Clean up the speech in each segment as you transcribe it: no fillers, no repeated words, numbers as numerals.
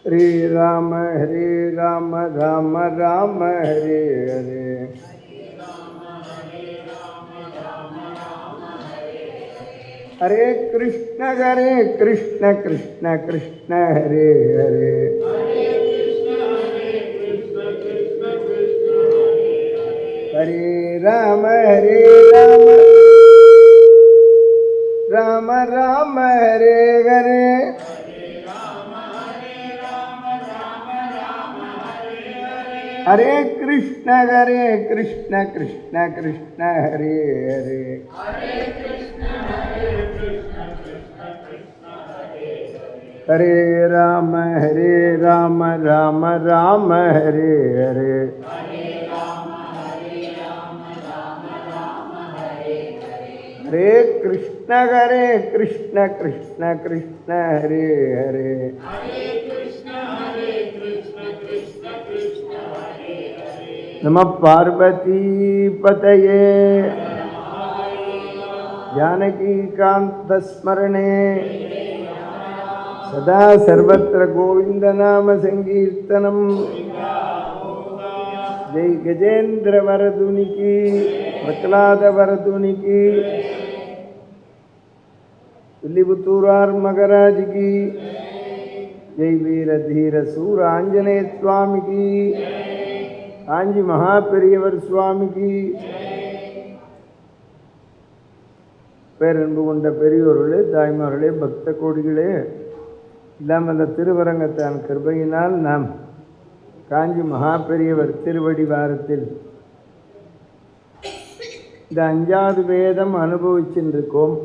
Hare Rama Rama Rama Hare Hare Hare Krishna Krishna Krishna Hare Hare Hare Rama Rama Rama Hare Hare Hare Krishna Krishna Krishna Hare Hare Hare Rama Rama Rama Hare Hare Hare Krishna Krishna Hare Hare Namah Parvati Pataye Janaki Kanta Smarane Sada Sarvatra Govinda Nama Sankirtanam Jai Gajendra Varaduniki Prahlada Varaduniki Villiputturar Maharaj ki Jai Veera Dheera Sura Anjaneya Swami ki Kanji Mahaperiyavar Swami ki பேரன்பு கொண்ட பெரியோர்களே, தாய்மார்களே, பக்த கோடிகளே, எல்லாம் அந்த திருவரங்கத்தான் கிருபையினால் நாம் காஞ்சி மகாபெரியவர் திருவடி வாரத்தில் இந்த 5வது வேதம் அனுபவிச்சுருக்கோம்.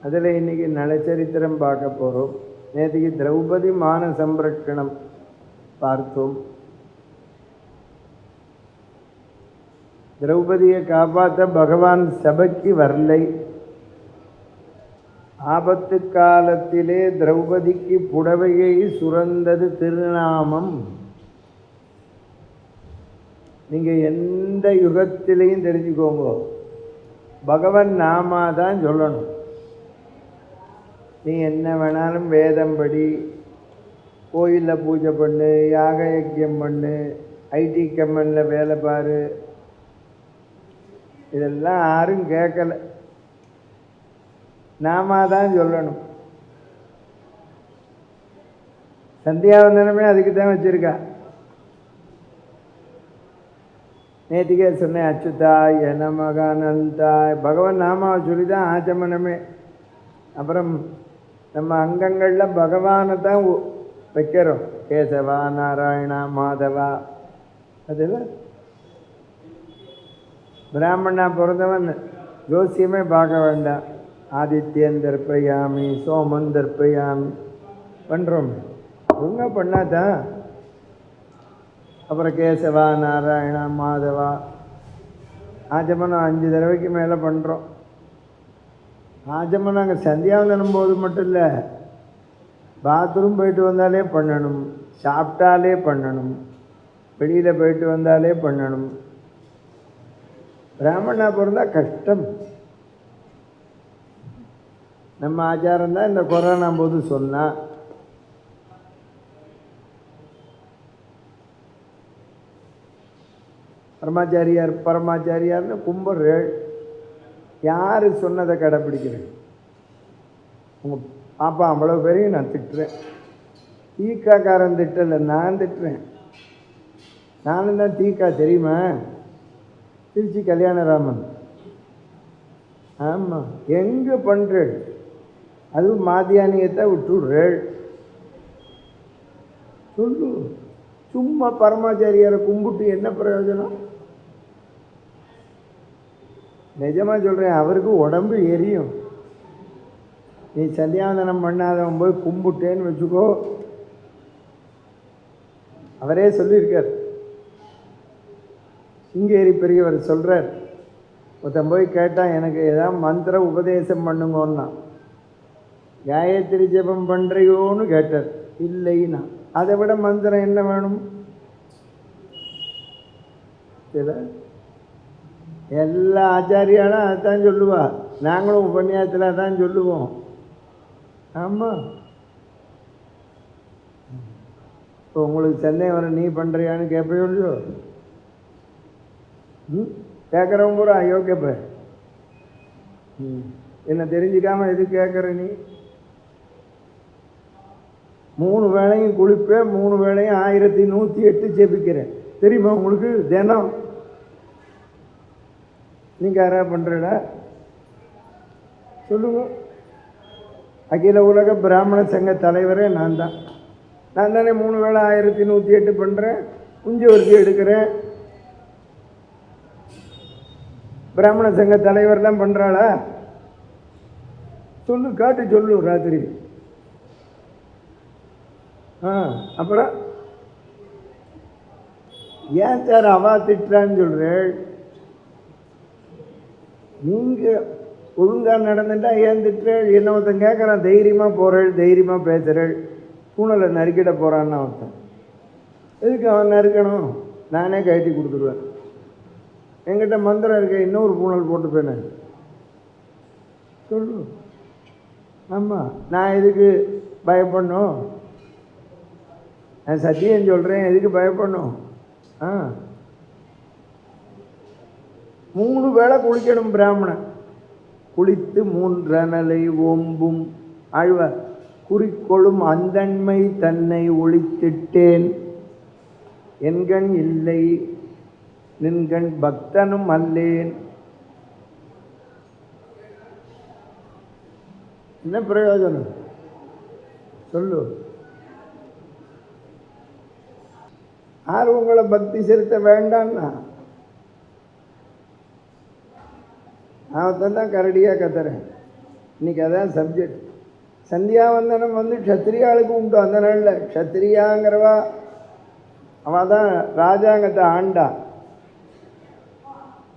அதில் இன்றைக்கி நலச்சரித்திரம் பார்க்க போகிறோம். நேற்றுக்கு திரௌபதி மான சம்ரட்சணம் பார்த்தோம். திரௌபதியை காப்பாற்ற பகவான் சபைக்கு வரலை. ஆபத்து காலத்திலே திரௌபதிக்கு புடவையை சுரந்தது திருநாமம். நீங்கள் எந்த யுகத்திலையும் தெரிஞ்சுக்கோங்க, பகவான் நாமா தான் சொல்லணும். நீ என்ன வேணாலும் வேதம் படி, கோயிலில் பூஜை பண்ணு, யாக யஜ்யம் பண்ணு, ஐடி கம்பெனியில் வேலை பாரு, இதெல்லாம் யாரும் கேட்கலை. நாம தான் சொல்லணும். சந்தியாவந்தனமே அதுக்கு தான் வச்சுருக்கா. நேற்றுக்கே சொன்னேன், அச்சுதாய நமகானந்தாய் பகவான் நாமாவை சொல்லி தான் ஆச்சமனமே. அப்புறம் நம்ம அங்கங்களில் பகவானை தான் வைக்கிறோம். கேசவா, நாராயணா, மாதவா, அதெல்லாம் பிராமணா பிறந்தவன் ஜோசியமே பார்க்க வேண்டாம். ஆதித்யன் தர்ப்பயாமி, சோமன் தர்ப்பயாமி பண்ணுறோம். ஒழுங்காக பண்ணாதான். அப்புறம் கேசவா, நாராயணா, மாதவா ஆச்சமனம் 5 தடவைக்கு மேலே பண்ணுறோம். ஆச்சமனம் நாங்கள் சந்தியாவந்தனம் போது மட்டும் இல்லை, பாத்ரூம் போயிட்டு வந்தாலே பண்ணணும், சாப்பிட்டாலே பண்ணணும், வெளியில் போயிட்டு வந்தாலே பண்ணணும். பிராமணா பிறந்தால் கஷ்டம். நம்ம ஆச்சாரம் தான் இந்த கொரோனா போது சொன்னால். பரமாச்சாரியார்னு கும்புறேள். யார் சொன்னதை கடைப்பிடிக்கிறேன்? உங்கள் பாப்பா அவ்வளோ பேரையும் நான் திட்டுறேன். தீக்காக்காரன் திட்டலை, நான் திட்டுறேன். நானும் தான் தீக்கா, தெரியுமா? திருச்சி கல்யாணராமன். ஆமாம், எங்கே பண்ணுறேள்? அதுவும் மாத்தியானியத்தை விட்டுடுறேள். சொல்லு, சும்மா பரமாச்சாரியாரை கும்பிட்டு என்ன பிரயோஜனம்? நிஜமாக சொல்கிறேன், அவருக்கு உடம்பு எரியும். நீ சந்தியாவந்தனம் பண்ணாதவன் போய் கும்பிட்டேன்னு வச்சுக்கோ. அவரே சொல்லியிருக்கார். சிங்கேரி பெரியவர் சொல்கிறார், ஒருத்தன் போய் கேட்டான், எனக்கு ஏதாவது மந்திர உபதேசம் பண்ணுங்கன்னா. காயத்ரி ஜபம் பண்ணுறியோன்னு கேட்டார். இல்லைன்னா, அதை விட மந்திரம் என்ன வேணும்? சில எல்லா ஆச்சாரியாலும் அதான் சொல்லுவா, நாங்களும் உபன்யாசத்தில் தான் சொல்லுவோம். ஆமாம், இப்போ உங்களுக்கு சந்தேகம் வர நீ பண்ணுறியான்னு கேட்பையோ இல்லையோ? கேட்குறவங்க பூரா ஐயோ கேட்ப. என்ன தெரிஞ்சுக்காமல் எது கேட்குற நீ? 3 வேளையும் குளிப்பேன், 3 வேளையும் 1108 ஜெபிக்கிறேன். தெரியுமா உங்களுக்கு? தினம் நீங்கள் யாராவது பண்ணுறடா சொல்லுங்க. அகில உலக பிராமண சங்க தலைவரே நான் தான். நான் தானே 3 வேளை 1108 பண்ணுறேன், குஞ்சவர்த்தி எடுக்கிறேன். பிராமண சங்க தலைவர்லாம் பண்ணுறாளா? சொல்லு, காட்டு சொல்லு. ராத்திரி அப்புறம் ஏன் சார் அவா திட்டுறான்னு சொல்கிறேன்? நீங்கள் ஒழுங்காக நடந்துட்டா ஏன் திட்டுறேன்? என்ன ஒருத்தன் கேட்குறான், தைரியமாக போகிறேள், தைரியமாக பேசுகிறேள், பூனலை நறுக்கிட போகிறான்னு ஒருத்தன். எதுக்கு அவன் நறுக்கணும்? நானே கட்டி கொடுத்துருவேன். என்கிட்ட மந்திரம் இருக்க, இன்னொரு பூனல் போட்டுப்பேனே சொல்லு. ஆமாம், நான் எதுக்கு பயப்படணும்? நான் சத்தியம் சொல்கிறேன், எதுக்கு பயப்படணும்? 3 வேளை குளிக்கணும் பிராமணன். குளித்து 3 அனலை ஓம்பும் ஆழ்வார். குறிக்கொள்ளும் அந்தன்மை தன்னை ஒளித்திட்டேன், என்கண் இல்லை நின்கண் பக்தனும் அல்லேன். என்ன பிரயோஜனம் சொல்லு? யார் உங்களை பக்தி செலுத்த வேண்டான்னா? நான் தான் கரடியாக கத்துறேன். இன்னைக்கு அதான் சப்ஜெக்ட். சந்தியாவந்தனம் வந்து க்ஷத்திரியாளுக்கு உண்டு. அந்த நாளில் க்ஷத்திரியாங்கிறவா அவள் தான் ராஜாங்கத்தை ஆண்டா.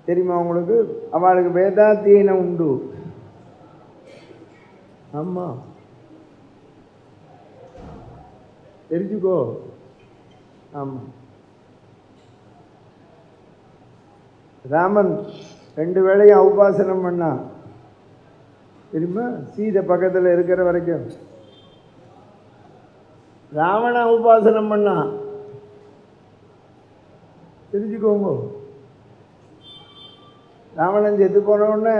தெரியுமா உங்களுக்கு? அவளுக்கு வேதாத்தீனம் உண்டு. ஆமாம், தெரிஞ்சுக்கோ. ஆமாம், ராமன் 2 வேளையும் உபாசனம் பண்ணா. தெரியுமா? சீதை பக்கத்தில் இருக்கிற வரைக்கும் ராவண உபாசனம் பண்ணா. தெரிஞ்சுக்கோங்க. ராவணன் செத்து போனவுடனே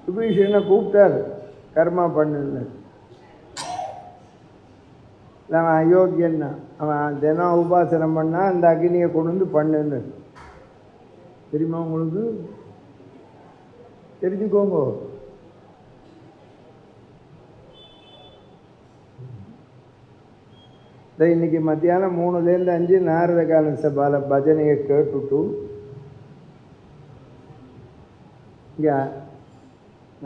விபீஷணனை கூப்பிட்டார், கர்மா பண்ணுன்னு. அவன் அயோக்கியன்னா, அவன் தினம் உபாசனம் பண்ணால் அந்த அக்னியை கொண்டு வந்து பண்ணுன்னு. தெரியுமா உங்களுக்கு? தெரிஞ்சுக்கோங்க. இன்னைக்கு மத்தியானம் 3லேருந்து 5 நாரத கால சபால பஜனையை கேட்டுட்டு இங்கே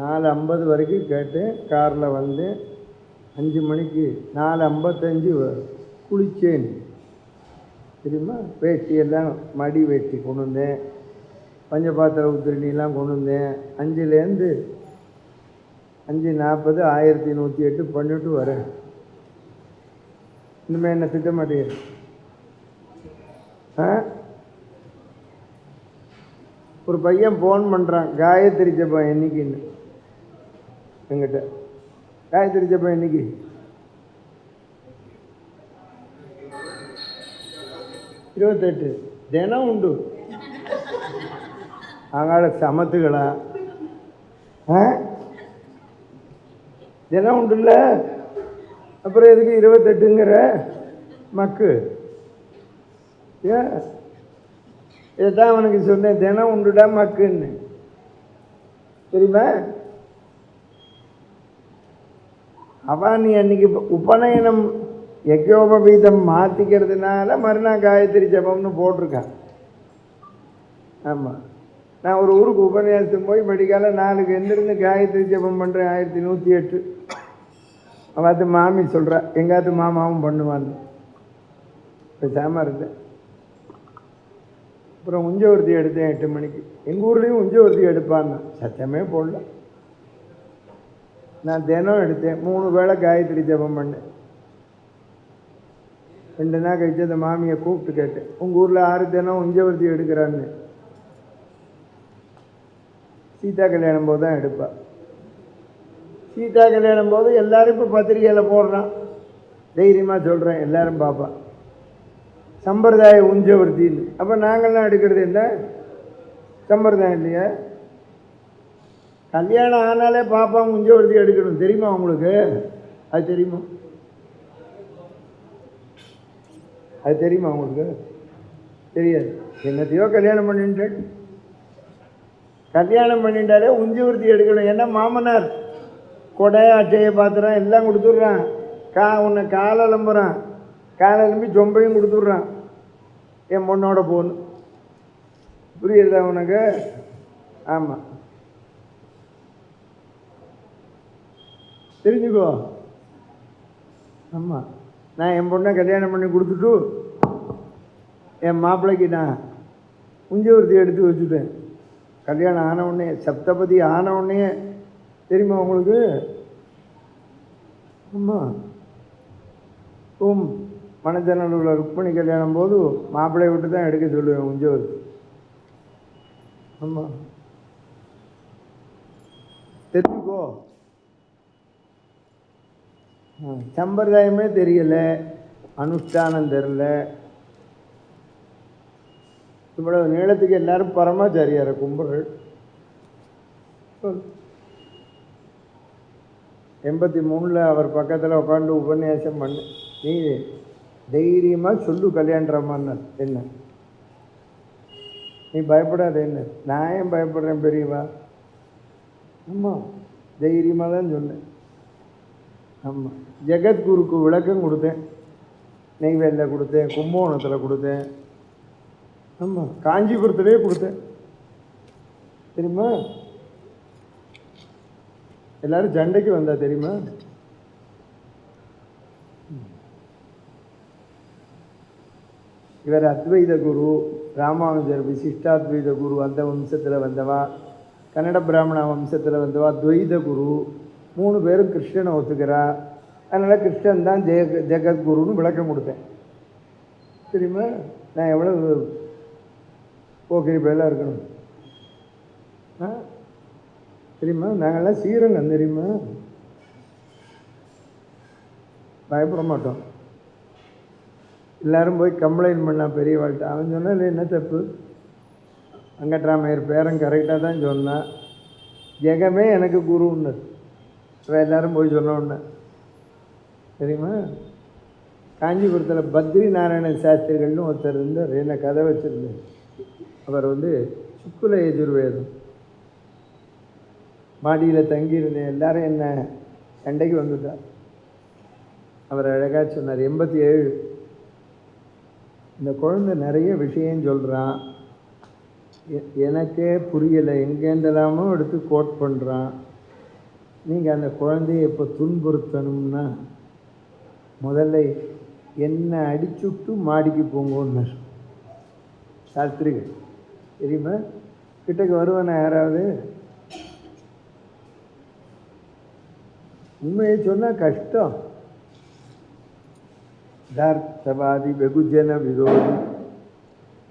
4:50 வரைக்கும் கேட்டு காரில் வந்து 5 மணிக்கு 4:55 குளித்தேன். தெரியுமா? வேட்டியெல்லாம் மடி வேட்டி கொண்டு வந்தேன், பஞ்சபாத்திர உத்திரணிலாம் கொண்டு வந்தேன். 5லேருந்து 5:40 1108 பண்ணிட்டு வரேன். இனிமேல் என்ன திட்ட மாட்டேங்குது? ஒரு பையன் ஃபோன் பண்ணுறான், காயத்ரி ஜபம் என்னைக்குன்னு. என்கிட்ட காயத்ரி ஜபம் என்னைக்கு? இருபத்தெட்டு. தினம் உண்டு. அங்கால சமத்துகளா? தினம் உண்டுல்ல, அப்புறம் எதுக்கு 28ங்கிற மக்கு? ஏன் இதைத்தான் அவனுக்கு சொன்னேன், தினம் உண்டுடா மக்குன்னு. தெரியுமா? அவன் நீ அன்னைக்கு உபநயனம் யஜ்யோபவீதம் மாற்றிக்கிறதுனால மறுநாள் காயத்ரி ஜபம்னு போட்டிருக்கான். ஆமாம், நான் ஒரு ஊருக்கு உபன்யாசத்துக்கு போய் படிக்கால 4க்கு எந்திருந்து காயத்ரி ஜபம் பண்ணுறேன். 1108. அவத்து மாமி சொல்கிறா, எங்காத்து மாமாவும் பண்ணுவான்னு. பேசாமல் இருந்தேன். அப்புறம் உஞ்சவர்த்தி எடுத்தேன் 8 மணிக்கு. எங்கள் ஊர்லேயும் உஞ்சவர்த்தி எடுப்பான்னு சத்தமே போடல. நான் தினம் எடுத்தேன். 3 வேளை காயத்ரி ஜபம் பண்ணேன். 2 நாள் கழிச்சு அந்த மாமியை கூப்பிட்டு கேட்டேன், உங்கள் ஊரில் 6 தினம் உஞ்சவர்த்தி எடுக்கிறான்னு. சீதா கல்யாணம் போது தான் எடுப்பாள். சீதா கல்யாணம் போது எல்லோரும் இப்போ பத்திரிகையில் போடுறான், தைரியமாக சொல்கிறேன், எல்லோரும் பார்ப்பான். சம்பிரதாய உஞ்சவர்த்தின்னு. அப்போ நாங்கள்லாம் எடுக்கிறது என்ன? சம்பிரதாயம் இல்லையா? கல்யாணம் ஆனாலே பாப்பாங்க உஞ்சவர்த்தி எடுக்கணும், தெரியுமா உங்களுக்கு? அது தெரியுமா? அது தெரியுமா உங்களுக்கு? தெரியாது. என்னத்தையோ கல்யாணம் பண்ணிட்டு கல்யாணம் பண்ணிட்டாலே உஞ்சவர்த்தி எடுக்கணும். ஏன்னா மாமனார் கொடை அட்டையை பாத்திரம் எல்லாம் கொடுத்துட்றான். உன்னை காலை அலம்புறான், காலை அலம்பி சொம்பையும் கொடுத்துட்றான். என் பொண்ணோட போன்னு புரியுதா உனக்கு? ஆமாம், தெரிஞ்சுக்கோ. ஆமாம், நான் என் பொண்ணை கல்யாணம் பண்ணி கொடுத்துட்டு என் மாப்பிள்ளைக்கு நான் உஞ்சவர்த்தி எடுத்து வச்சுட்டேன். கல்யாணம் ஆனவுடனே, சப்தபதி ஆனவுடனே, தெரியுமா உங்களுக்கு? ஆமாம், மணச்சநல்லூரில் ருக்மணி கல்யாணம் போது மாப்பிள்ளையை விட்டு தான் எடுக்க சொல்லுவேன் உஞ்சவர்த்தி. ஆமாம், தெரிஞ்சுக்கோ. சம்பிரதாயமே தெரியலை, அனுஷ்டானம் தெரில. இவ்வளவு நீளத்துக்கு எல்லாரும் பரமாச்சாரியாரை கும்பிட்ற. 83 அவர் பக்கத்தில் உட்காந்து உபன்யாசம் பண்ணு. நீ தைரியமாக சொல்லு கல்யாணம்னா என்ன, நீ பயப்படாத. என்ன நான் ஏன் பயப்படுறேன் பெரியவா? ஆமாம், தைரியமாக தான் சொன்னேன். ஆமாம், ஜெகத்குருக்கு விளக்கம் கொடுத்தேன், நெய்வேலியில் கொடுத்தேன், கும்பகோணத்தில் கொடுத்தேன், ஆமாம், காஞ்சிபுரத்திலே கொடுத்தேன், தெரியுமா? எல்லாரும் சண்டைக்கு வந்தா தெரியுமா? இவர் அத்வைத குரு, ராமானுஜர் விசிஷ்டாத்வைத குரு, அந்த வம்சத்தில் வந்தவா. கன்னட பிராமண வம்சத்தில் வந்தவா துவைத குரு. 3 பேரும் கிருஷ்ணனை ஒத்துக்கிறா. அதனால் கிருஷ்ணன் தான் ஜெகத்குருன்னு விளக்கம் கொடுத்தேன், தெரியுமா? நான் எவ்வளோ போக்கிரி பேலாக இருக்கணும் தெரியுமா? நாங்கள்லாம் ஸ்ரீரங்கம், தெரியுமா? பயப்பட மாட்டோம். எல்லோரும் போய் கம்ப்ளைண்ட் பண்ணால் பெரியவாழ்கிட்ட. அவன் சொன்னால் என்ன தப்பு? வெங்கட்ராமையர் பேரன் கரெக்டாக தான் சொன்னான். ஜெகமே எனக்கு குருன்னு எல்லோரும் போய் சொன்னோன்னு, தெரியுமா? காஞ்சிபுரத்தில் பத்ரி நாராயண சாஸ்திரிகள்னு ஒருத்தர் இருந்தார், என்ன கதை வச்சுருந்தார். அவர் சுக்குல எஜுர்வேதம் மாடியில் தங்கியிருந்தேன். எல்லாரும் என்ன சண்டைக்கு வந்துட்டார். அவர் அழகாக சொன்னார், 87 இந்த குழந்தை நிறைய விஷயம் சொல்கிறான், எனக்கே புரியலை, எங்கேருந்தெல்லாமோ எடுத்து கோட் பண்ணுறான். நீங்கள் அந்த குழந்தைய இப்போ துன்புறுத்தணும்னா முதல்ல என்ன அடிச்சுட்டு மாடிக்கு போங்கன்னார் சாஸ்திரிகள், தெரியுமா? கிட்டக்கு வருவானா யாராவது? உண்மையை சொன்னால் கஷ்டம். தார்த்தவாதி வெகுஜன விரோதி.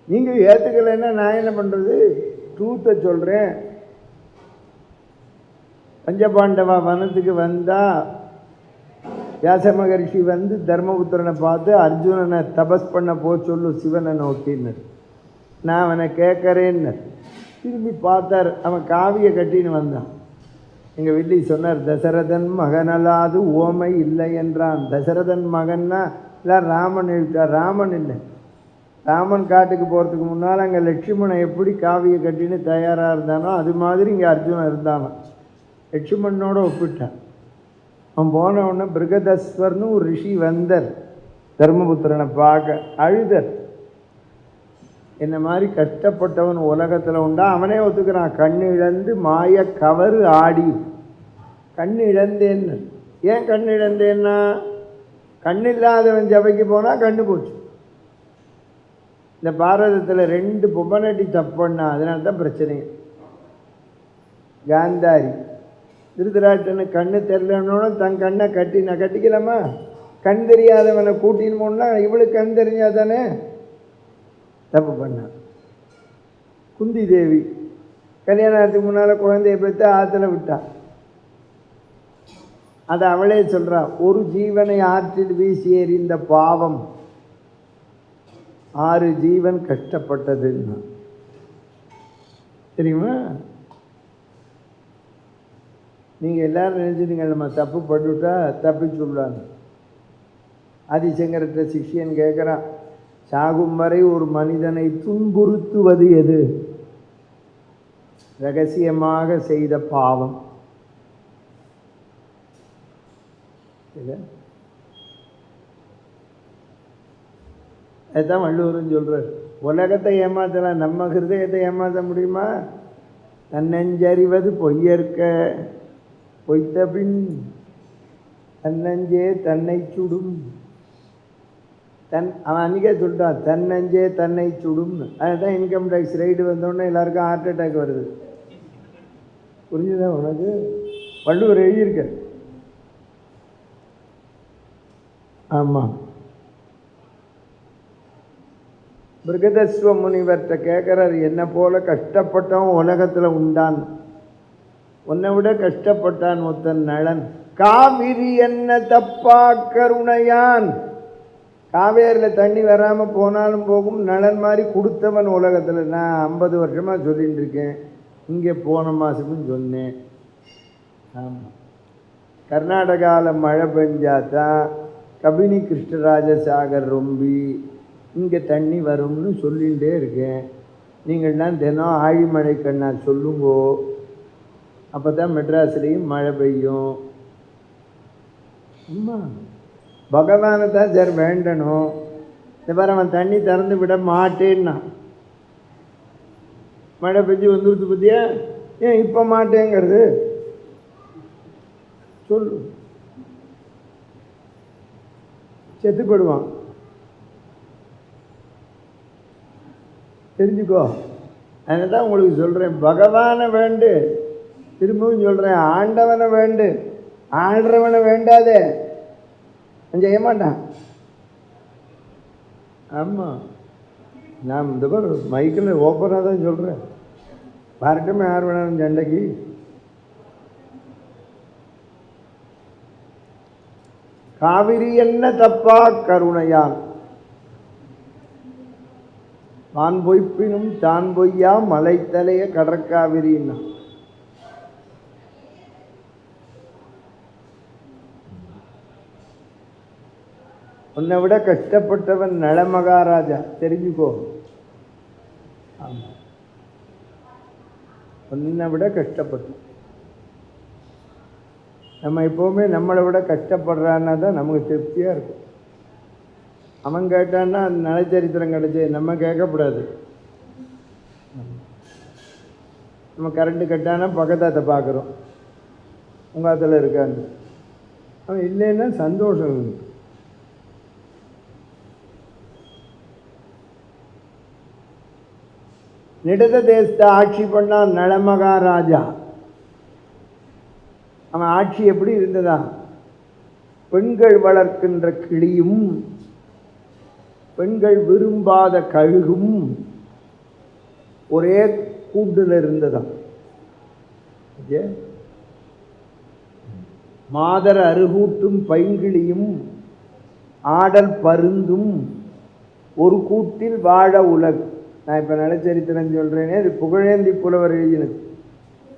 நீங்கள் ஏற்றுக்கலைன்னா நான் என்ன பண்ணுறது? ட்ரூத்தை சொல்கிறேன். பஞ்சபாண்டவா வனத்துக்கு வந்தால் வியாச மகரிஷி தர்மபுத்திரனை பார்த்து அர்ஜுனனை தபஸ் பண்ண சொல்லு சிவனை நோக்கின்னு. நான் அவனை கேட்கறேன்னு திரும்பி பார்த்தார். அவன் காவியை கட்டின்னு வந்தான். எங்கள் வில்லி சொன்னார், தசரதன் மகனல்லாது ஓமை இல்லை என்றான். தசரதன் மகன்னா எல்லாம் ராமன் எழுத்தார். ராமன் இல்லை. ராமன் காட்டுக்கு போகிறதுக்கு முன்னால் அங்கே லட்சுமணன் எப்படி காவியை கட்டின்னு தயாராக இருந்தானோ அது மாதிரி இங்கே அர்ஜுனன் இருந்தான். லட்சுமணனோட ஒப்பிட்டான். அவன் போன உடனே பிருகதஸ்வர்னு ஒரு ரிஷி வந்தார் தர்மபுத்திரனை பார்க்க. அழுதர். என்ன மாதிரி கஷ்டப்பட்டவன் உலகத்தில் உண்டா? அவனே ஒத்துக்கிறான். கண்ணு இழந்து மாய கவறு ஆடி. கண்ணு இழந்தேன்னு. ஏன் கண்ணு இழந்தேன்னா, கண்ணு இல்லாதவன் சபைக்கு போனால் கண்ணு போச்சு. இந்த பாரதத்தில் 2 பொம்மனட்டி தப்புன்னா அதனால தான் பிரச்சனை. காந்தாரி திருதராட்டனு கண்ணு தெரியலன்னு தன் கண்ணை நான் கட்டிக்கலாமா? கண் தெரியாதவனை கூட்டின்னு போனா இவளுக்கு கண் தெரிஞ்சா தானே தப்பு பண்ணான். குந்தி தேவி கல்யாணத்துக்கு முன்னால் குழந்தைய பெற்று ஆற்றுல விட்டா. அதை அவளே சொல்கிறா, ஒரு ஜீவனை ஆற்றில் வீசி எறிந்த பாவம் 6 ஜீவன் கஷ்டப்பட்டதுன்னா தெரியுமா? நீங்கள் எல்லோரும் நினைச்சிட்டீங்க நம்ம தப்பு பண்ணிவிட்டா தப்பிச்சுள்ளான்னு. ஆதிசங்கரற்ற சிஷ்யன் கேட்குறான், சாகும் வரை ஒரு மனிதனை துன்புறுத்துவது எது? ரகசியமாக செய்த பாவம். அதுதான் வள்ளுவரும் சொல்கிறார், உலகத்தை ஏமாற்றலாம், நம்ம ஹிருதயத்தை ஏமாற்ற முடியுமா? தன்னஞ்சறிவது பொய்யற்க பொய்த்த பின் தன்னஞ்சே தன்னை சுடும். அவன் அன்றைக்கே சொல்லிட்டான், தன்னஞ்சே தன்னை சுடும்னு. அதுதான் இன்கம் டேக்ஸ் ரைடு வந்தோடனே எல்லாருக்கும் ஹார்ட் அட்டாக் வருது. புரிஞ்சுதான் உனக்கு? வள்ளுவர் எழுதியிருக்க. ஆமாம். மிருகதஸ்வ முனிவர்கிட்ட கேட்குறார், என்னை போல கஷ்டப்பட்டவன் உலகத்தில் உண்டான், உன்னை விட கஷ்டப்பட்டான் ஒருத்தன் நளன். காவிரி என்ன தப்பா கருணையான். காவேரியில் தண்ணி வராமல் போனாலும் போகும், நளன் மாதிரி கொடுத்தவன் உலகத்தில். நான் 50 வருஷமாக சொல்லிகிட்டு இருக்கேன், இங்கே போன மாதமும் சொன்னேன். ஆமாம், கர்நாடகாவில் மழை பெஞ்சாதான் கபினி கிருஷ்ணராஜ சாகர் ரொம்பி இங்கே தண்ணி வரும்னு சொல்லிகிட்டே இருக்கேன். நீங்கள்லாம் தினம் ஆழிமழை கண்ணா சொல்லுங்கோ, அப்போ தான் மெட்ராஸ்லேயும் மழை பெய்யும். ஆமாம், பகவானை தான் சார் வேண்டணும். இந்த மாதிரி அவன் தண்ணி திறந்து விட மாட்டேன்னா, மழை பெஞ்சு வந்துடுத்து பற்றியா? ஏன் இப்போ மாட்டேங்கிறது சொல்லு, செத்துப்படுவான். தெரிஞ்சுக்கோ. அதனால தான் உங்களுக்கு சொல்கிறேன், பகவானை வேண்டு. திரும்பவும் சொல்கிறேன், ஆண்டவனை வேண்டு. ஆள்றவனை வேண்டாதே, செய்ய மாட்டான். ஆமாம், நான் இந்த மாதிரி மைக்கில் ஓப்பனாக தான் சொல்கிறேன். வரட்டுமே யார் வேணாலும் சண்டைக்கு. காவிரி என்ன தப்பா கருணையான், தான் பொய்ப்பினும் தான் பொய்யா மலைத்தலைய கடற்காவிரின்னா. உன்னை விட கஷ்டப்பட்டவன் நளமகாராஜா, தெரிஞ்சுக்கோ. ஆமாம், உன்னை விட கஷ்டப்பட்ட. நம்ம எப்போவுமே நம்மளை விட கஷ்டப்படுறான்னா தான் நமக்கு திருப்தியாக இருக்கும். அவன் கேட்டான்னா நலச்சரித்திரம் கிடச்சி, நம்ம கேட்கக்கூடாது. நம்ம கரண்ட்டு கட்டானா பக்கத்தாத்தை பார்க்குறோம், உங்கள் ஆத்தில் இருக்கான்னு. அவன் இல்லைன்னா சந்தோஷம். நிடத தேசத்தை ஆட்சி பண்ணான் நளமகாராஜா. அவன் ஆட்சி எப்படி இருந்ததா? பெண்கள் வளர்க்கின்ற கிளியும் பெண்கள் விரும்பாத கழுகும் ஒரே கூண்டில் இருந்ததாம். மாதர் அருகூட்டும் பைங்கிளியும் ஆடல் பருந்தும் ஒரு கூட்டில் வாழ உலகு. நான் இப்போ நலச்சரித்திரம் சொல்கிறேனே, இது புகழேந்தி புலவர் எழுதினது.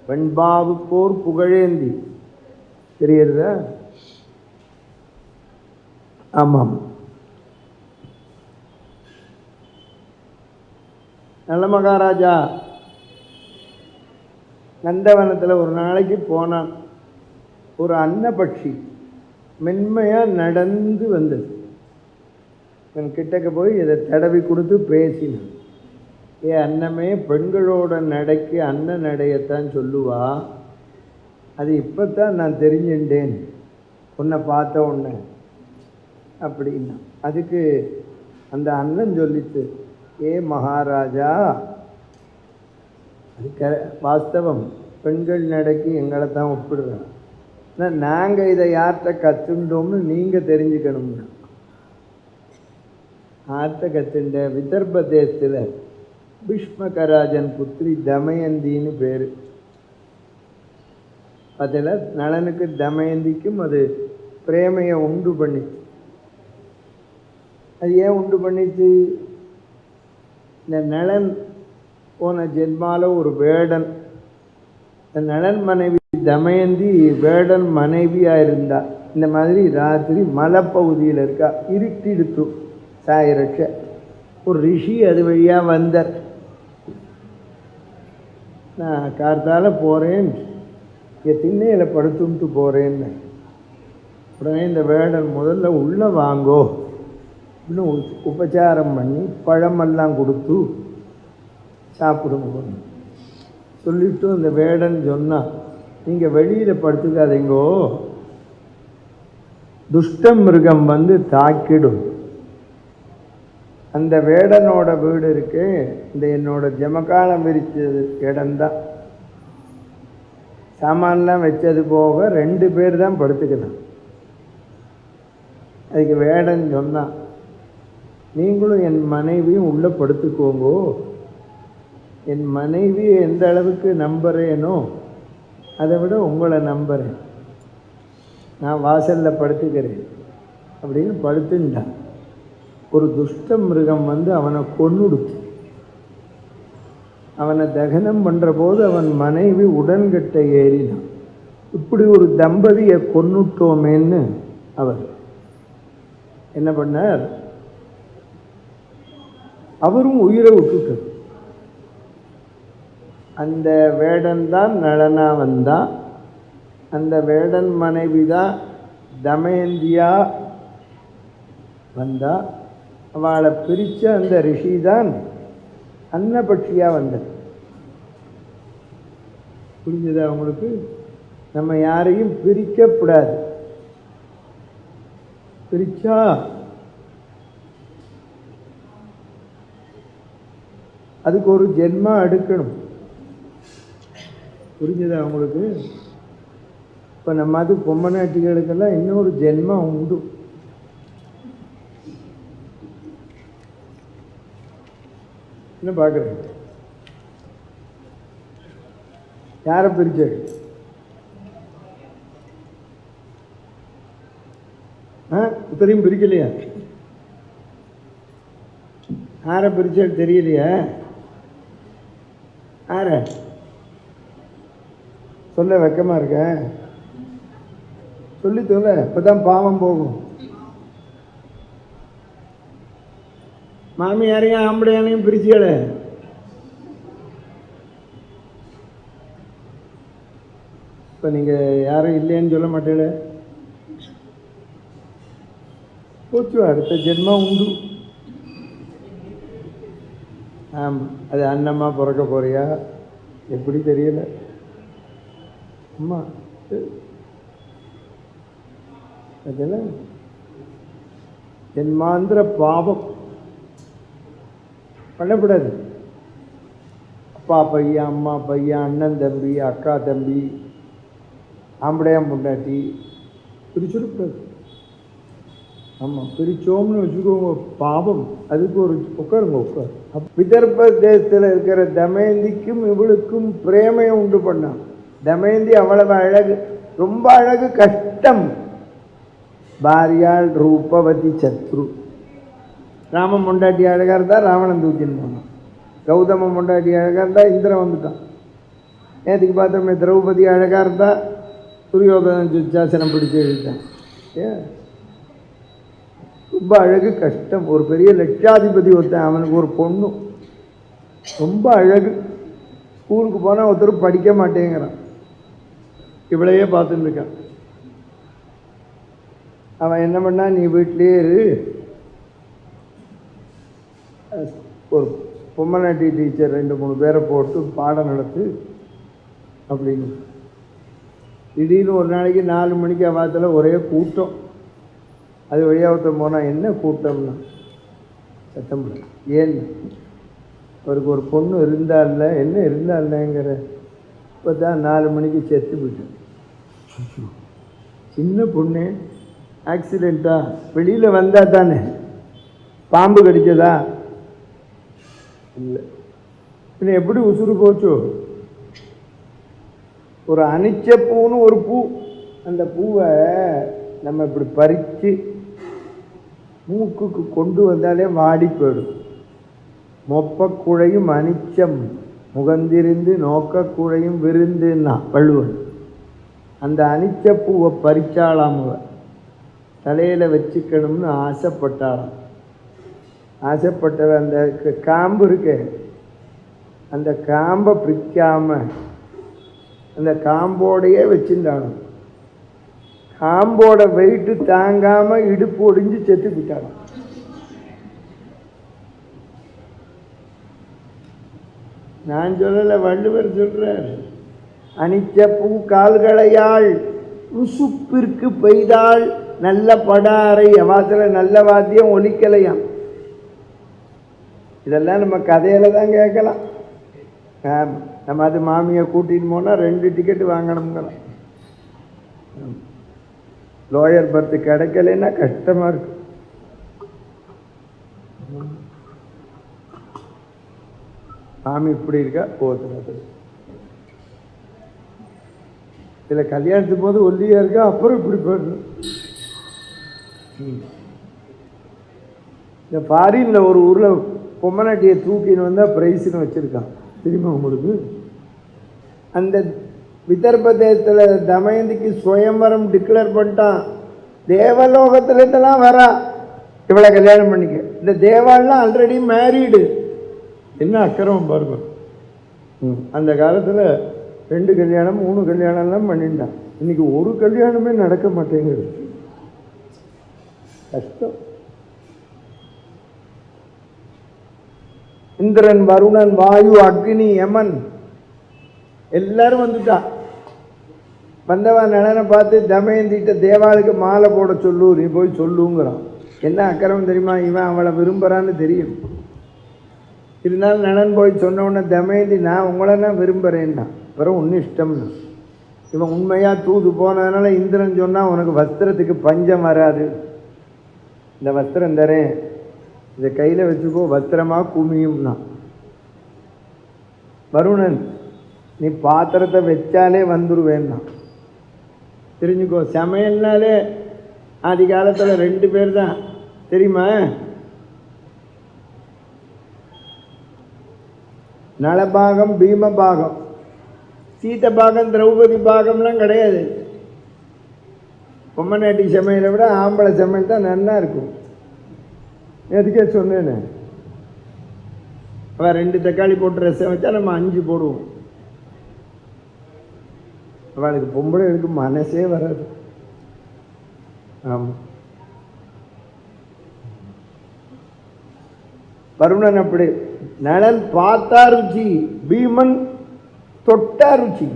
வெண்பாவுக்கோர் புகழேந்தி தெரியுறதா? ஆமாம். நல்ல மகாராஜா நந்தவனத்தில் ஒரு நாளைக்கு போனான். ஒரு அன்னபட்சி மென்மையாக நடந்து வந்தது. என் கிட்டக்க போய் இதை தடவி கொடுத்து பேசினான். அன்னமே, பெண்களோட நடைக்கு அன்ன நடையத்தான் சொல்லுவா, அது இப்போ தான் நான் தெரிஞ்சுட்டேன் உன்னை பார்த்த உடனே அப்படின்னா. அதுக்கு அந்த அண்ணன் சொல்லித்து, மகாராஜா, அது வாஸ்தவம், பெண்கள் நடைக்கு எங்களை தான் ஒப்பிடுறோம். ஆனால் நாங்கள் இதை யார்கிட்ட கற்றுண்டோம்னு நீங்கள் தெரிஞ்சுக்கணும்னா. யார்கிட்ட கற்றுண்ட? விதர்ப தேசத்தில் பீஷ்மகராஜன் புத்திரி தமயந்தின்னு பேர். அதில் நளனுக்கு தமயந்திக்கும் அது பிரேமையை உண்டு பண்ணிச்சு. அது ஏன் உண்டு பண்ணிச்சு? இந்த நளன் போன ஜென்மால ஒரு வேடன், இந்த நளன் மனைவி தமயந்தி வேடன் மனைவியாக இருந்தா. இந்த மாதிரி ராத்திரி மலைப்பகுதியில் இருக்கா, இருட்டிடுத்து சாயிரட்ச. ஒரு ரிஷி அது வழியாக வந்தார். நான் கார்த்தால போகிறேன், இங்கே திண்ணையில் படுத்துட்டு போகிறேன்னு. உடனே இந்த வேடன் முதல்ல உள்ளே வாங்கோ இன்னும் உபச்சாரம் பண்ணி பழமெல்லாம் கொடுத்து சாப்பிடுங்க சொல்லிவிட்டு அந்த வேடன் சொன்னான், நீங்கள் வெளியில் படுத்துக்காதீங்கோ, துஷ்ட மிருகம் வந்து தாக்கிடும். அந்த வேடனோட வீடு இருக்கு, இந்த என்னோட ஜமக்காலம் விரிச்சது இடம்தான். சாமான்லாம் வச்சது போக 2 பேர் தான் படுத்துக்கலாம். அதுக்கு வேடன் சொன்னான், நீங்களும் என் மனைவியும் உள்ளே படுத்துக்கோங்கோ, என் மனைவியை எந்த அளவுக்கு நம்புறேனோ அதை விட உங்களை நம்புகிறேன், நான் வாசலில் படுத்துக்கிறேன் அப்படின்னு படுத்துட்டான். ஒரு துஷ்ட மிருகம் வந்து அவனை கொன்னுடுச்சு. அவனை தகனம் பண்ணுற போது அவன் மனைவி உடன்கட்டை ஏறினான். இப்படி ஒரு தம்பதியை கொன்னுட்டோமேன்னு அவர் என்ன பண்ணார், அவரும் உயிரை விட்டுட்டார். அந்த வேடன் தான் நளனா வந்தான். அந்த வேடன் மனைவி தான் தமயந்தியா வந்தா. அவளை பிரித்த அந்த ரிஷி தான் அன்னபட்சியாக வந்தது. புரிஞ்சதா அவங்களுக்கு? நம்ம யாரையும் பிரிக்கப்படாது. பிரிச்சா அதுக்கு ஒரு ஜென்மா எடுக்கணும். புரிஞ்சதா அவங்களுக்கு? இப்போ நம்ம அது பொம்மநாட்டிகளுக்கெல்லாம் இன்னொரு ஜென்மம் உண்டு. என்ன பார்க்குறேன்? யாரை பிரிச்சாரு? இத்தனையும் பிரிக்கலையா? யாரை பிரிச்சாரு தெரியலையா? யார சொல்ல வெக்கமாக இருக்க? சொல்லி சொல்ல, இப்போதான் பாவம் போகும். மாமியாரையும் ஆம்படையானையும் பிரிச்சியல. இப்போ நீங்கள் யாரும் இல்லைன்னு சொல்ல மாட்டேல. போச்சு, அடுத்த ஜென்மம் உண்டு. ஆமாம், அது அண்ணம்மா பிறக்க போறியா எப்படி தெரியல. அம்மா அதெல்லாம் ஜென்மாந்திர பாவம் பண்ணக்கூடாது. அப்பா பையன், அம்மா பையன், அண்ணன் தம்பி, அக்கா தம்பி, ஆம்படையாம் பொண்டாட்டி பிரிச்சுடக்கூடாது. ஆமாம், பிரித்தோம்னு வச்சுக்கோங்க பாவம். அதுக்கு ஒரு உட்காருங்க, உட்கார். விதர்ப தேசத்தில் இருக்கிற தமயந்திக்கும் இவளுக்கும் பிரேமையை உண்டு பண்ணான். தமயந்தி அவ்வளவு அழகு, ரொம்ப அழகு, கஷ்டம். பாரியாள் ரூபவதி சத்ரு. ராமன் பொண்டாட்டி அழகாக இருந்தால் ராவணன் தூக்கின்னு போனான். கௌதம பொண்டாட்டி அழகாக இருந்தால் இந்திரன் வந்துட்டான். நேற்றுக்கு பார்த்தோமே திரௌபதி அழகாக இருந்தால் துரியோதனன் துச்சாசனம் பிடிச்சி எழுதிட்டான். ஏன் ரொம்ப அழகு, கஷ்டம். ஒரு பெரிய லட்சாதிபதி ஒருத்தன், அவனுக்கு ஒரு பொண்ணு ரொம்ப அழகு. ஸ்கூலுக்கு போனால் ஒருத்தர் படிக்க மாட்டேங்கிறான், இவளையே பார்த்துட்டு இருக்கான். அவன் என்ன பண்ணா, நீ வீட்டிலே இரு, ஒரு பொம்மநாட்டி டீச்சர் 2-3 பேரை போட்டு பாடம் நடத்து அப்படின்னு. திடீர்னு ஒரு நாளைக்கு 4 மணிக்கு அவாத்தில் ஒரே கூட்டம். அது வழியாக ஒருத்தன் போனால், என்ன கூட்டம்னா சத்தம் பண்ண. ஏன்னு அவருக்கு ஒரு பொண்ணு இருந்தால, என்ன இருந்தாலங்கிற. இப்போ தான் 4 மணிக்கு செத்து போயிட்டேன். சின்ன பொண்ணு ஆக்சிடெண்ட்டா? வெளியில் வந்தால் தானே. பாம்பு கடிச்சதா? இல்லை. பின்ன எப்படி உசுறு போச்சோ? ஒரு அனிச்ச பூன்னு ஒரு பூ, அந்த பூவை நம்ம இப்படி பறித்து மூக்குக்கு கொண்டு வந்தாலே வாடி போயிடும். மொப்பக்குழையும் அனிச்சம் முகந்திருந்து நோக்கக்குழையும் விருந்துன்னா வள்ளுவன். அந்த அனிச்ச பூவை பறிச்சாலாம், தலையில் வச்சுக்கணும்னு ஆசைப்பட்டாளாம். ஆசைப்பட்டவ அந்த காம்பு இருக்கு, அந்த காம்பை பிரிக்காம அந்த காம்போடையே வச்சுருந்தாலும் காம்போட வெயிட்டு தாங்காமல் இடுப்பு ஒடிஞ்சு செத்து போயிட்டாலும். நான் சொல்லலை, வள்ளுவர் சொல்கிறார். அனிச்ச பூ கால்களையாள் உசுப்பிற்கு பெய்தாள் நல்ல படாரை அவாத்தில் நல்ல வாத்தியம் ஒலிக்கலையாம். இதெல்லாம் நம்ம கதையில் தான் கேட்கலாம். நம்ம அது மாமியை கூட்டின்னு போனால் 2 டிக்கெட்டு வாங்கணுங்கிறோம். லோயர் பர்த்து கிடைக்கலன்னா கஷ்டமாக இருக்கு. மாமி இப்படி இருக்கா போதும். இதில் கல்யாணத்துக்கு போது ஒல்லியாக இருக்கா, அப்புறம் இப்படி போயிடணும். இந்த ஃபாரினில் ஒரு ஊரில் பொம்மநாட்டியை தூக்கின்னு வந்தால் ப்ரைஸுன்னு வச்சுருக்கான், தெரியுமா உங்களுக்கு? அந்த விதர்ப தேசத்தில் தமயந்திக்கு சுயம்பரம் டிக்ளேர் பண்ணிட்டான். தேவலோகத்துலேருந்துலாம் வரா இவளை கல்யாணம் பண்ணிக்க. இந்த தேவாலாம் ஆல்ரெடி மேரீடு. என்ன அக்கறம் பாருங்க. அந்த காலத்தில் 2 கல்யாணம் 3 கல்யாணம்லாம் பண்ணிட்டான். இன்னைக்கு ஒரு கல்யாணமே நடக்க மாட்டேங்குது, கஷ்டம். இந்திரன், வருணன், வாயு, அக்னி, யமன் எல்லாரும் வந்துட்டான். வந்தவன் நலனை பார்த்து தமயந்திட்ட தேவாளுக்கு மாலை போட சொல்லு, நீ போய் சொல்லுங்கிறான். என்ன அக்கறம் தெரியுமா? இவன் அவளை விரும்புகிறான்னு தெரியும். இருந்தாலும் நலன் போய் சொன்ன உடனே தமயந்தி, நான் உங்களை தான் விரும்புகிறேன்னா, அப்புறம் ஒன்றும் இஷ்டம்னு. இவன் உண்மையாக தூது போனதுனால இந்திரன் சொன்னால் உனக்கு வஸ்திரத்துக்கு பஞ்சம் வராது, இந்த வஸ்திரம் தரேன், இதை கையில் வச்சுக்கோ, வஸ்திரமாக குமியும்னா. வருணன், நீ பாத்திரத்தை வச்சாலே வந்துடுவேன்னா. தெரிஞ்சுக்கோ, சமையல்னாலே ஆதி காலத்தில் 2 பேர் தான் தெரியுமா? நலபாகம், பீமபாகம், சீதபாகம், திரௌபதி பாகம்லாம் கிடையாது. பொம்மநாட்டி சமையலை விட ஆம்பளை சமையல் தான் நல்லா இருக்கும். எதுக்கே சொன்னேன்னு, அவள் 2 தக்காளி போட்டு ரசம் வச்சா நம்ம 5 போடுவோம். அவளுக்கு பொம்பளைகளுக்கு மனசே வராது. ஆமாம், வருணன் அப்படி. நலன் பார்த்தா ருச்சி, பீமன் தொட்டா ருச்சி.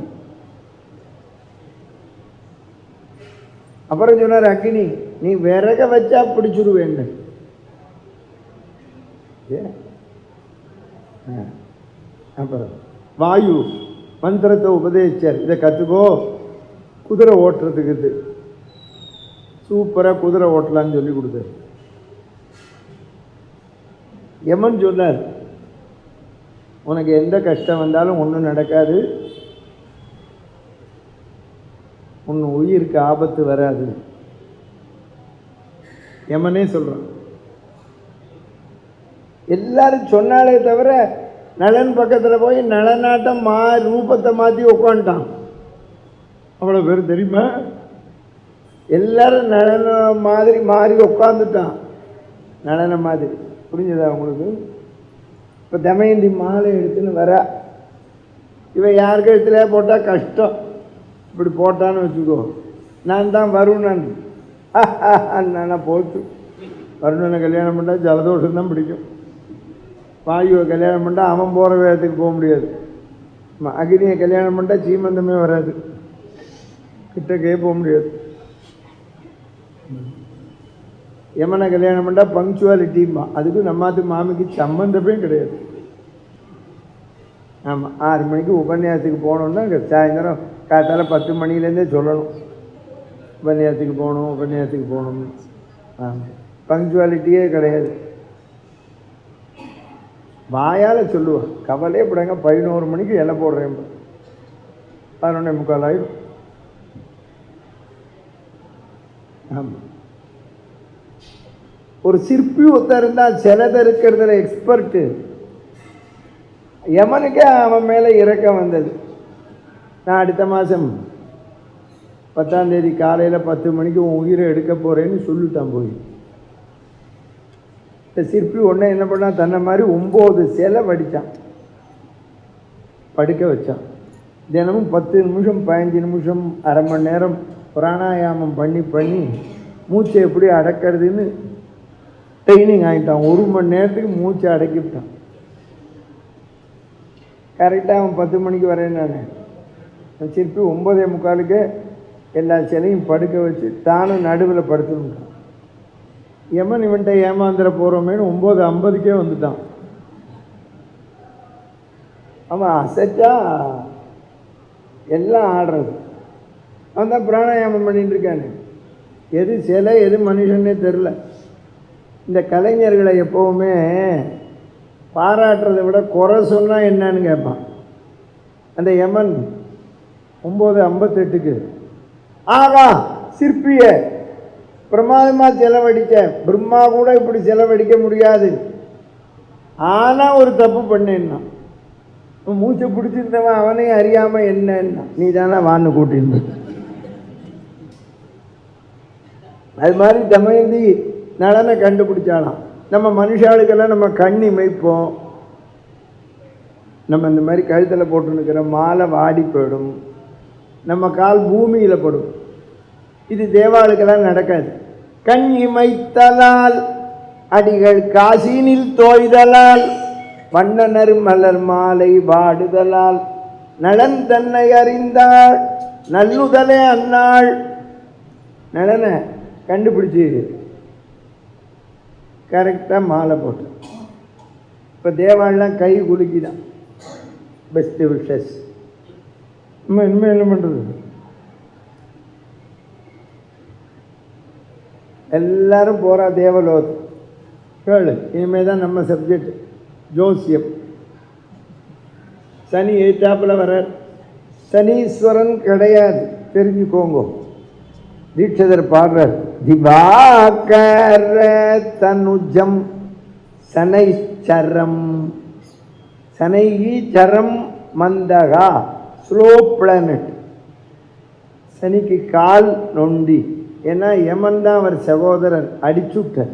அப்புறம் சொன்னார் அக்னி, நீ விறக வச்சா பிடிச்சிருவேன். அப்புறம் வாயு மந்திரத்தை உபதேசிச்சார், இதை கற்றுக்கோ, குதிரை ஓட்டுறதுக்கு. இது சூப்பராக குதிரை ஓட்டலான்னு சொல்லி கொடுத்தார். யமன் சொன்னார், உனக்கு எந்த கஷ்டம் வந்தாலும் ஒன்றும் நடக்காது, உன் உயிருக்கு ஆபத்து வராது. யமனே சொல்கிறான். எல்லாரும் சொன்னாலே தவிர நலன் பக்கத்தில் போய் நலனாட்டம் ரூபத்தை மாற்றி உட்காந்துட்டான். அவ்வளோ பேர் தெரியுமா? எல்லாரும் நலன மாதிரி மாறி உட்காந்துட்டான், நலன மாதிரி. புரிஞ்சுதா உங்களுக்கு? இப்போ தமயந்தி மாலை எடுத்துன்னு வர, இவன் யார் கழுத்துல போட்டால் கஷ்டம். இப்படி போட்டான்னு வச்சுக்கோ, நான் தான் வருணன் நானா போட்டு. வருணனை கல்யாணம் பண்ணால் ஜலதோஷம் தான் பிடிக்கும். வாயுவை கல்யாணம் பண்ணால் அவன் போகிற வேகத்துக்கு போக முடியாது. அக்னியை கல்யாணம் பண்ணால் சீமந்தமே வராது, கிட்டக்கே போக முடியாது. யமனை கல்யாணம் பண்ணால் பங்க்சுவாலிட்டிம்மா, அதுக்கு நம்மாத்து மாமிக்கு சம்மந்தமே கிடையாது. ஆமாம், 6 மணிக்கு உபன்யாசத்துக்கு போகணுன்னா சாயந்தரம் காத்தால 10 மணிலேருந்தே சொல்லணும், உபன்யாசத்துக்கு போகணும், உபன்யாசத்துக்கு போகணும். ஆமாம், பங்க்சுவாலிட்டியே கிடையாது. வாயால் சொல்லுவான், கவலையே படாங்க 11 மணிக்கு இலை போடுறேன், 11:45 ஆயிடும். ஆமாம், ஒரு சிற்பி ஒருத்தர் இருந்தால் சிலது இருக்கிறதுல எக்ஸ்பர்ட்டு. யமனுக்கே அவன் மேலே இறக்கம் வந்தது. நான் அடுத்த மாதம் 10ஆம் தேதி காலையில் 10 மணிக்கு உன் உயிரை எடுக்க போகிறேன்னு சொல்லிட்டான். போய் இந்த சிற்பி ஒன்று என்ன பண்ணால் தன்னை மாதிரி 9 சிலை வடித்தான், படுக்க வச்சான். தினமும் 10 நிமிஷம் 15 நிமிஷம் அரை மணி நேரம் பிராணாயாமம் பண்ணி பண்ணி மூச்சை எப்படி அடக்கிறதுன்னு ட்ரைனிங் ஆகிட்டான். 1 மணி நேரத்துக்கு மூச்சை அடக்கிவிட்டான். கரெக்டாக அவன் 10 மணிக்கு வரேன். நான் சிற்பி 9:45 எல்லா சிலையும் படுக்க வச்சு தானும் நடுவில் படுத்துட்டான். யமன் இவன்ட்ட ஏமாந்துட போகிறோமேனு 9:50 வந்துட்டான். அவன் அசைச்சா எல்லாம் ஆடுறது. அவன் தான் பிராணாயாமம் பண்ணிட்டு இருக்கானு. எது சிலை எது மனுஷன்னே தெரில. இந்த கலைஞர்களை எப்போவுமே பாராட்டுறதை விட குறை சொன்னால் என்னன்னு கேட்பான். அந்த யமன் 9:58 ஆகா சிற்பிய பிரமாதமாக செலவழிக்க, பிரம்மா கூட இப்படி செலவழிக்க முடியாது, ஆனால் ஒரு தப்பு பண்ணேன்னா மூச்சை பிடிச்சிருந்தவன் அவனையும் அறியாமல் என்னன்னா நீ தானே வான்னு கூட்டின்னு. அது மாதிரி தமயந்தி நடனை கண்டுபிடிச்சாலாம். நம்ம மனுஷாளுக்கெல்லாம் நம்ம கண்ணி மைப்போம். நம்ம இந்த மாதிரி கழுத்தில் போட்டுன்னுக்கிற மாலை வாடி போயிடும், நம்ம கால் பூமியில் படும். இது தேவாளுக்கெல்லாம் நடக்காது. கண் இமைத்தலால் அடிகள் காசினில் தோய்தலால் வண்ணனர் மலர் மாலை வாடுதலால் நலன் தன்னை அறிந்தாள் நல்லுதலே அன்னாள். நலனை கண்டுபிடிச்சி கரெக்டாக மாலை போட்டு இப்போ தேவாள்லாம் கை குலுக்கிதான் பெஸ்ட்டு விஷஸ். நம்ம இனிமேல் என்ன பண்ணுறது? எல்லாரும் போகிறா தேவலோகம். கேளு, இனிமேல் தான் நம்ம சப்ஜெக்ட் ஜோசியம். சனி எய்த்தாப்பில் வர. சனீஸ்வரன் கிடையாது, தெரிஞ்சுக்கோங்க. தீட்சிதர் பாடுறார், திவாகர தனுஜம் சனைச்சரம் சனைகி சரம் மந்தகா ஸ்லோ பிளானட். சனிக்கு கால் நொண்டி. ஏன்னா யமன் தான் அவர் சகோதரர், அடிச்சுட்டார்.